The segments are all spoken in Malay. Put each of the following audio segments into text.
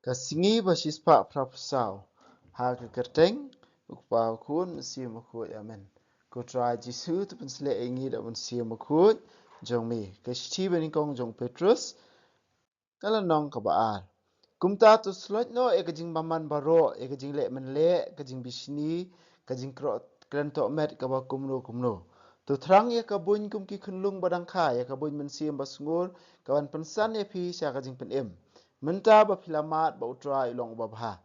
Kasingi basispa prapsau. Ha ke kerteng ukpa kun si makut amen. Ko try Jisu tu pensele ingi dak si makut jong mi. Kesti benikong jong Petrus kalau nong kabaal. Kumta tu slot no kajing baman baro kajing le men le kajing bisni kajing krentok met kaba kumno. Tu terang kabun kum ki kunlung badang kha kabun men siam basngur kawan pensan pi sya kajing penem. Menta ba filamat ba utra ilong ba bha.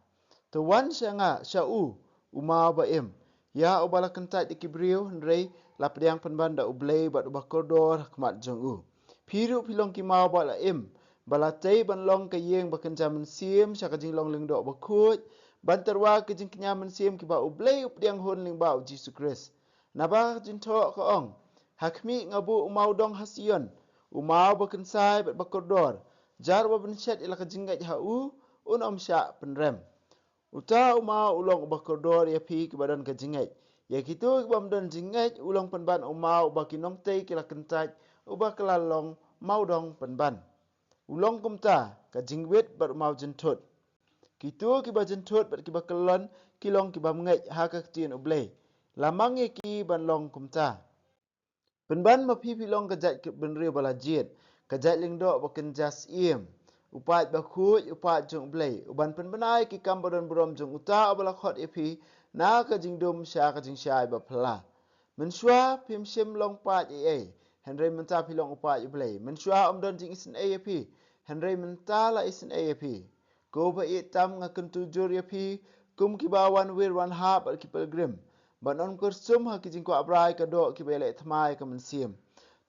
Tu wan syanga syau uma ba em. Ya ubala kentat ikibriu hendrei lapdiang penban da ublei ba ba kodor kmat jong u. Piru pilong ki mau ba la em. Balatai ban long ke yeng ba kenja men siam sya kajing long ling do ba khut. Ban terwa kajing kenya men siam ki ba ublei updiang hon ling ba Jesus Christ. Naba jin tho ko ong. Hakmi ngabu umau dong hasion. Umau ba kensai ba kodor. Jar ba ben chat ila kajingat ha om sya penrem. Uta umau ulong ba kodor ya pi ke badan kajingat. Ya kitu ba mdan jingat ulong penban umau ba kinong tei kila kentaj uba kelalong mau dong penban. Ulong kumta kajingwet bar umau jentut. Kitu kiba jentut bar kiba kelon kilong kiba mengai ha ka tien ublei. Lamang ye ki ban long kumta. Penban mapi pilong kajat benri balajit. Kajat lingdo baken jas iem. Upat bakut upat jong blay. Uban penbenai ki kambaron berom jong uta abala khot epi na kajing dum sya kajing syai bapla. Mensua pim sim long pat e. Henry menta pilong upat blay. Mensua omdon jing isen epi. Henry menta la isen epi. Go ba itam ngaken tujur epi kum kibawan wir wan hap al ki pilgrim. Banon kursum ha ki jingko abrai ka do ki bele thmai ka mensim.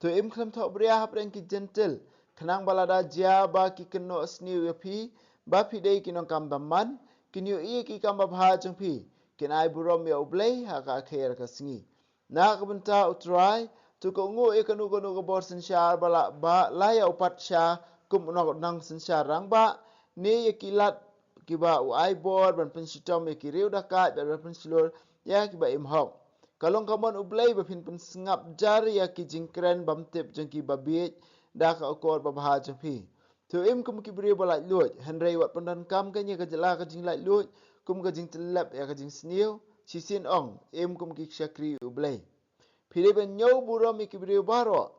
Tu im khlem tho bria ha preng ki gentle. Kenang balada jia ba ki keno sniu ya pi. Ba pi dei ki nong kam baman. Kinyu i ki kam babha jeng pi. Kin ai burom ya ublei ha ka kher ka singi. Na ka benta utrai. Tu ko ngu i kanu kanu ka bor sen syar bala ba laya upat sya kum nok nang sen syar rang ba. Ni ya kilat ki ba u ai bor ban pensitom ya ki riu dakat ban pensilur ya ki ba im hok. Kalong kamon ublay ba pin sengap jari ya ki jingkren bam tip jeng ki babit da ka okor ba baha jeng pi. Tu im kum ki beri ba lai lut. Henry wat pandan kam ka nya ka jela ka jing lai lut. Kum ka jing telap ya ka jing sniu. Sisin ong im kum ki syakri ublay. Pili ben nyau buram ki beri baro.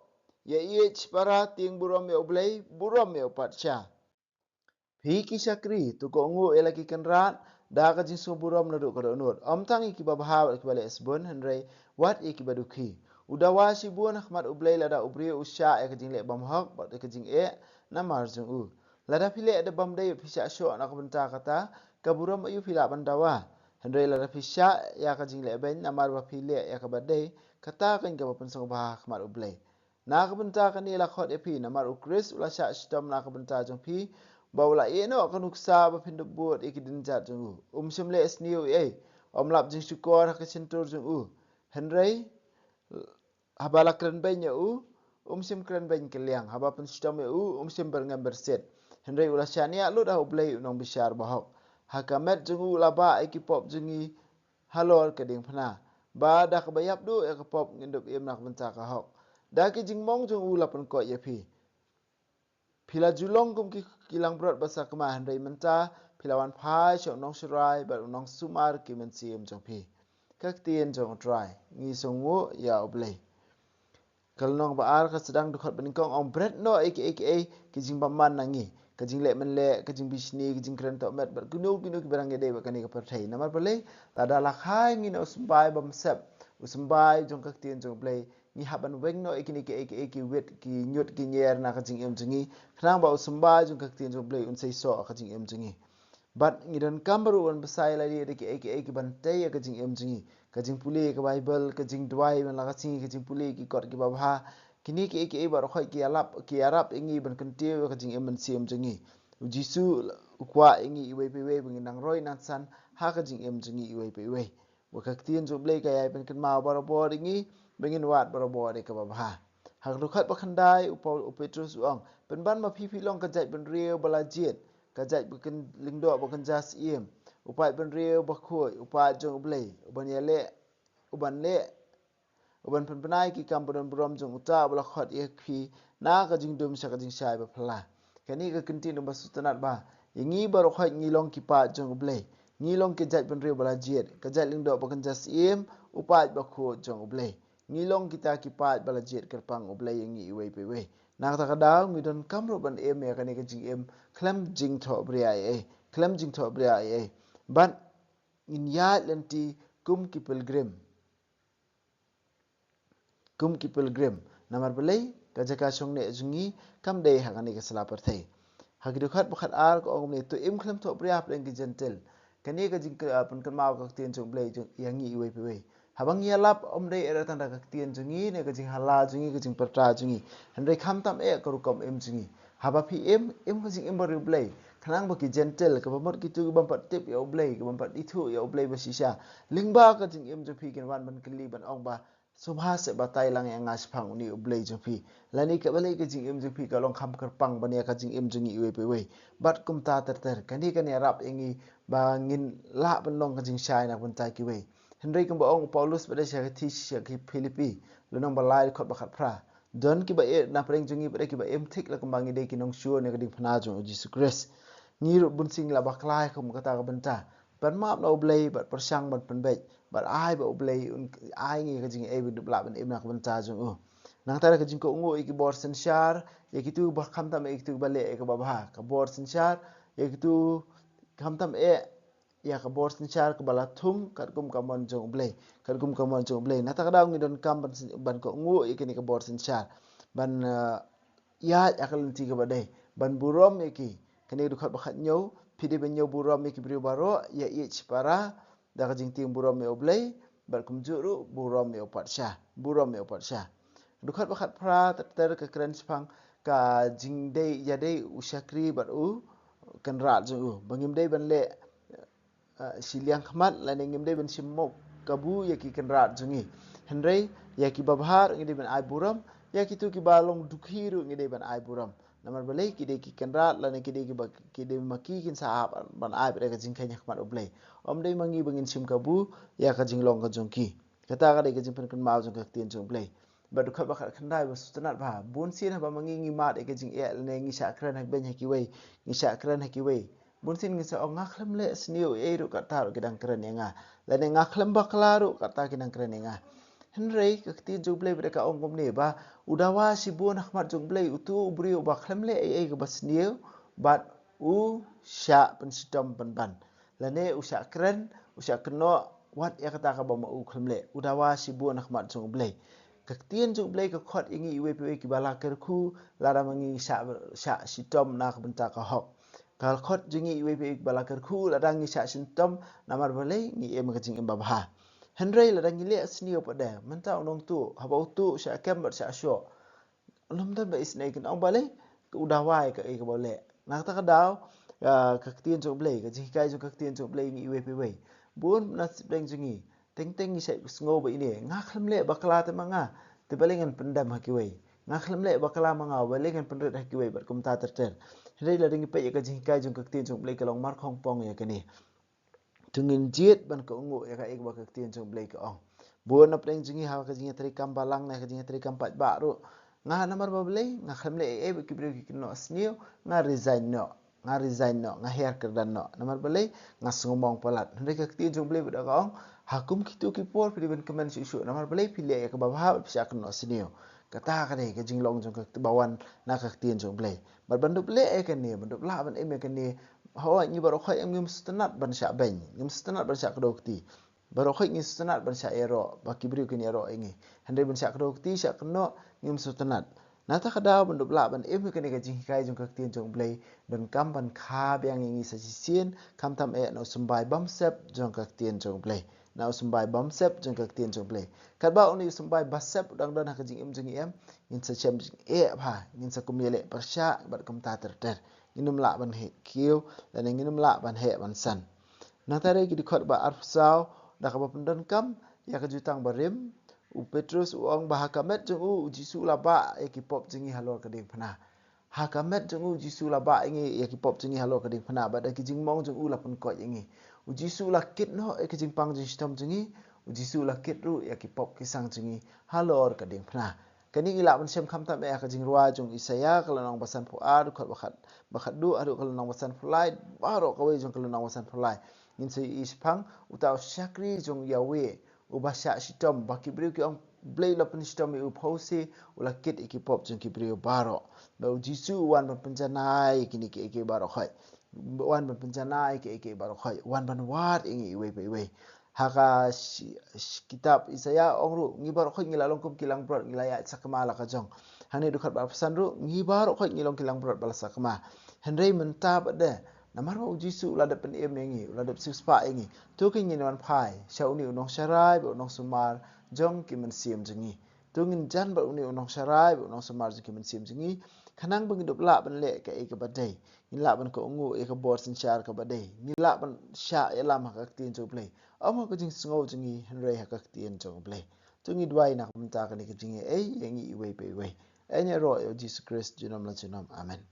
Ya ich para ting buram ya ublay buram ya upat syah. Piki syakri tu ko ngu elaki kenrat da ka jin suburom na du ko nur om tangi ki babha ki bale esbon henrei wat e ki baduki udawa si buan ahmad ublay lada ubri usya e ka jing le bam hok ba ka jing e na marjung u lada pile ada bam dai pisya syo na ka benta kata ka burom ayu pila bandawa henrei lada pisya ya ka jing le ben na mar ba pile ya ka badai kata kan ka pensong ba ahmad ublay na ka benta kan ni la khot e pi na mar ukris ula sya stom na ka benta jong pi Baula eno akan uksa ba pindabot ikidin jat jung semle esniu omlap jing syukor ha kesentur jung Henry habala kren benya sim kren ben keliang haba pen system sim berngam berset Henry ula syania lu dah ublay unong bisyar bahok hakamet jung laba ikipop jungi halor keding phna ba dak bayap du ekapop ngindup im nak benta ka hok da ki jing mong jung lapan ko yepi Pila julong kum ki kilang brot basa kema handai menta pilawan phai chok nong shirai bar nong sumar ki mensim jong pi kak tien jong try ngi songu ya oblei kal nong ba ar ka sedang dukhat beningkong om bret no aka ki jing baman nangi ka jing le men le ka jing bisni ka jing kren to met bar gunu ki barang gede ba kani ka perthai namar bale ta da la khai ngi no sumbai bam sep usumbai jong kak tien jong blei ni haban weng no ikini ki wet ki nyut ki nyer na ka jing em jingi khnang ba usumba jung kak tien jong blei un sei so ka jing em jingi bat ngidan kambaru on besai la di ki bantai ka jing em jingi ka jing puli ka bible ka jing dwai man la ka singi ka jing puli ki kot ki babha kini ki bar khoi ki arab ingi ban kentiu ka jing em man sim jingi jisu kwa ingi iwe pe we bingin nang roi nan san ha ka jing em jingi iwe pe we wa kak tien jong blei ka yai ban kan mau bar ingi bengin wat bar ka babha hak rukhat bakhandai upau Petrus uang penban ma pipi long kajat ben riu balajit kajat bukan lingdo bukan jas iem upat ben riu bakhoi upat jong blei uban yele uban le uban penpenai ki kam bodon brom jong uta bala khot ye khi na ka jing dum sa ka jing sai ba phla kani ka kinti no basutanat ba Yangi baru khoi ngilong kipat jong ublay. Ngilong kejat benriu balajit. Kejat lingdo bakan jasim upat bakho jong ublay. Ngilong kita kipat balajit kerpang ublay yangi iway peway. Nak takadaw ngidon kamro ban em ya kani kajing em klam jing tho bria ai. Klam jing tho bria ai. Ban in ya lenti kum ki pilgrim. Kum ki pilgrim. Namar belai kajaka song ne jungi kam day hakani ka selapar thai. Hakidukat bukat ar ko ong ne to im klam tho bria pleng ki gentle. Kani ka jing pun kan mau ka tien jong belai yangi iway peway. Habang yalap om day era tanda ka tien jungi ne ka jing hala jungi ka jing pertra jungi. Handai kham tam ka rukom em jungi. Haba pi em ka jing em baru belai. Kanang baki gentle ka bamot kitu bampat tip ya oblay ka bampat itu ya oblay basisya. Lingba ka jing em jopi kan wan ban keli ban ong ba. Subha se batai lang yang ngas pang ni oblay jopi. Lani ka balai ka jing em jopi ka long kham kerpang ban ya ka jing em jungi iwe pewe. Bat kum ta ter kani kan ya rap ingi ba ngin la ban long ka jing syai nak ban tai ki we. Henry kan ba ong Paulus pada syah ti syah ki Filipi. Lunang balai khot bakat pra. Don ki ba na preng jungi pada ki ba em thik la kumbangi de ki nong sure ne ka ding phana jong Jesus Christ. Ngiru bunsing la baklai kum kata ka benta. Ban map na oblay bat persang ban penbej. Bat ai ba oblay ai ngi ka jing e bi dubla ban em nak benta jong u. Nang tara ka jing ko ngo iki bor sensyar ya kitu ba kham tam e kitu ba le ka ba ba ka bor sensyar ya kitu kham tam e ya ka bor sensyar ka bala thum kat kum ka mon jong oblay. Kat kum ka mon jong oblay. Na ta ka daw ngi don kam ban ko ngo iki ni ka bor sensyar. Ban ya akal ti ka ba dai. Ban burom iki kani dukat bakat nyau pidi ben nyau buram mi kibri baro ya ich para da ka jing ting buram mi oblay bar kum juru buram mi opat sha buram mi opat sha dukat bakat pra ter ka kren spang ka jing dei ya dei usyakri bar u kan rat ju u bangim dei ban le siliang khmat la ngim dei ban simok kabu ya ki kan rat jungi henrei ya ki babhar ngi dei ban ai buram ya ki tu ki balong dukhiru ngi dei ban ai buram namar balai kide ki kenrat lani kide maki kin saab ban ai pada kajing kanya khmat oblay om dei mangi bangin sim kabu ya kajing long ka jongki kata ka dei kajing pen kan mau jong ka tien jong oblay badu khat bakhat khandai ba sutanat ba bun sin ha ba mangi ngi mat e kajing e ne ngi sha kran hak ben haki wei ngi sha kran haki wei bun sin ngi sa ong ngakhlem le sniu e ru kata ru kidang kran nga lani ngakhlem baklaru kata kidang kran nga Henry kakti jublay mereka ongkom ni ba udawa si buon akmat jublay utu ubri ubak lemle ai ke basniu bat u sya pensidom penban lane usya keren usya keno wat ya kata ka ba u klemle udawa si buon akmat jublay kaktien jublay ka khot ingi iwe pe ki bala kerku lara mangi sya sidom nak benta ka hok kal khot jingi iwe pe bala kerku lara ngi sya sintom namar balai ngi em ka jing em babha Henry la dangi le sniu pada menta unong tu haba tu sya kem ber sya syo unom ta ba isnai kin ong bale udah wai ka e ka bole nak ta ka daw ka tien jo blai ka ji kai jo ka tien jo blai ni we pe we bun na deng jingi teng teng ni sai sngo ba ini ngakhlem le bakla ta manga te balengan pendam haki we ngakhlem le bakla manga balengan pendret haki we ber kum ta ter ter Henry la dangi pe ka ji kai jo ka tien jo blai ka long mar khong pong ya ka ni tungin jiet ban ko ngu ya ka ek ba ka tien jong blai ka ong buon ap deng jingi ha ka jingi tri kam balang na ka jingi tri kam pat ba ru nga namar ba blai nga khamle e ki bre ki no sniu nga resign no nga her ker dan no namar blai nga sngomong palat ndai ka tien jong blai ba ka ong hakum kitu ki por pri ben kemen su su namar blai pile ya ka ba ha pisa ka no sniu kata ka dei ka jing long jong ka bawan na ka tien jong blai bar bandu blai e ka ni bandu la ban e me ka ni hawa ni baru khoi ngim stanat ban sya ben ngim stanat ban sya kedokti baru khoi ngim stanat ban sya ero ba kibri kin ero ingi hande ban sya kedokti sya keno ngim stanat nata kada ban dubla ban em ken ka jing kai jong ka tien jong blai ban kam ban kha byang ngi sa sien kam tam e no sumbai bam sep jong ka tien jong blai na sumbai bam sep jong ka tien jong blai kat ba oni sumbai bas sep dang dan ka jing em jing em ngin sa chem e pha ngin sa kumyele persya bat kam ta ter ter nginum la ban he kiu dan nginum la ban he ban san na tare ki dikhot ba arfsau da ka ba pendan kam ya ka jutang barim u petrus u ong ba hakamet jong u jisu la ba e ki pop jingi halor ka ding phana hakamet jong u jisu la ba ngi ya ki pop jingi halor ka ding phana ba da ki jing mong jong u la pun ko ngi u jisu la kit no e ki jing pang jing stom jingi u jisu la kit ru ya ki pop ki sang jingi halor ka ding phana kani ila ban sem kham tam ka jing ruwa jong Isaya kalau nang basan pu a du khat bakhat du adu kalau nang basan pulai baro ka wei jong kalau nang basan pulai in se ispang utaw syakri jong yawe ubasya shitom baki brio ki ong blay la pen shitom u pose ula kit ikipop jong ki brio baro ba jisu wan ban penjanai kini ke baro khoi wan ban penjanai ke baro khoi wan ban wat ingi we haka kitab Isaya ongru ngibar khoi ngilalong kum kilang brot ngilaya sakma la kajong hani dukhat ba pesan ru ngibar khoi ngilong kilang brot bal sakma henry mentab de namar ba jisu la de pen em ngi la de spa ngi tu ki ngin wan phai shauni unong sharai ba unong sumar jong ki men sim jingi tu ngin jan ba uni unong sharai ba unong sumar jong ki men sim jingi khanang bang dop la ban le ka e ka badai ni la ban ko ngu e ka bor sin shar ka badai ni la ban sha ya lam ka tin jo play amo ko jing sngo jingi henry ha ka tien jong play tu ngi dwai na kum ta ka ni ka jingi ei yengi iwe pe we enya ro yo Jesus Christ jinam la jinam amen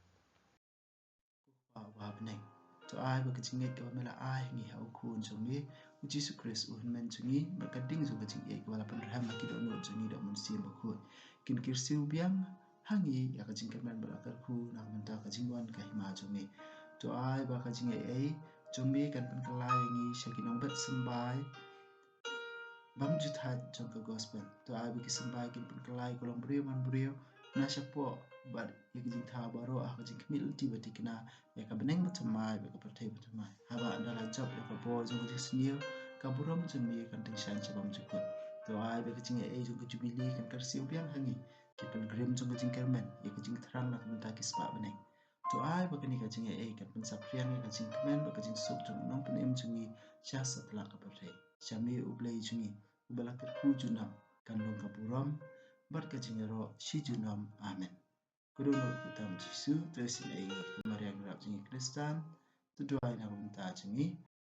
wa bneng to ai ba ka jingi to mela ai ngi ha ku jingi Jesus Christ un men jingi ba ka ding zo ka jingi e wala pan raham ki do no jingi do mun sim ba ku kin kir siu biang hangi ya ka jing ka men ba ka ku na mun ta ka jingwan ka hima jingi to ai ba ka jingi ei jombe kan pan kala yangi shakinong bat sambai bam jutha jong ka gospel to ai bi sambai kin pan kala kolong brio man brio na shapo bar ya jing tha baro a ka jing mil ti batikna ya ka beneng batamai ba ka perthai batamai haba andala job ya ka bo jong ka snil ka burom jong mi kan ting shan chabam jukut to ai bi ka jing ei jong ka jubili kan kar siu biang hangi ki pan grim jong ka jing kermen ya ka jing thrang na kan ta ki spa beneng to ai ba ka ni ka jing ei kan pan sapriang ka jing kemen ba ka jing sok jong nong pan em jong ni cha satla ka perthai chami ublei jong ni ubala ka ku junam kan long ka burom bar ka jing ro shi junam amen kudono kutam jisu tesin ai mariang rap jing kristan tu duai na ta jing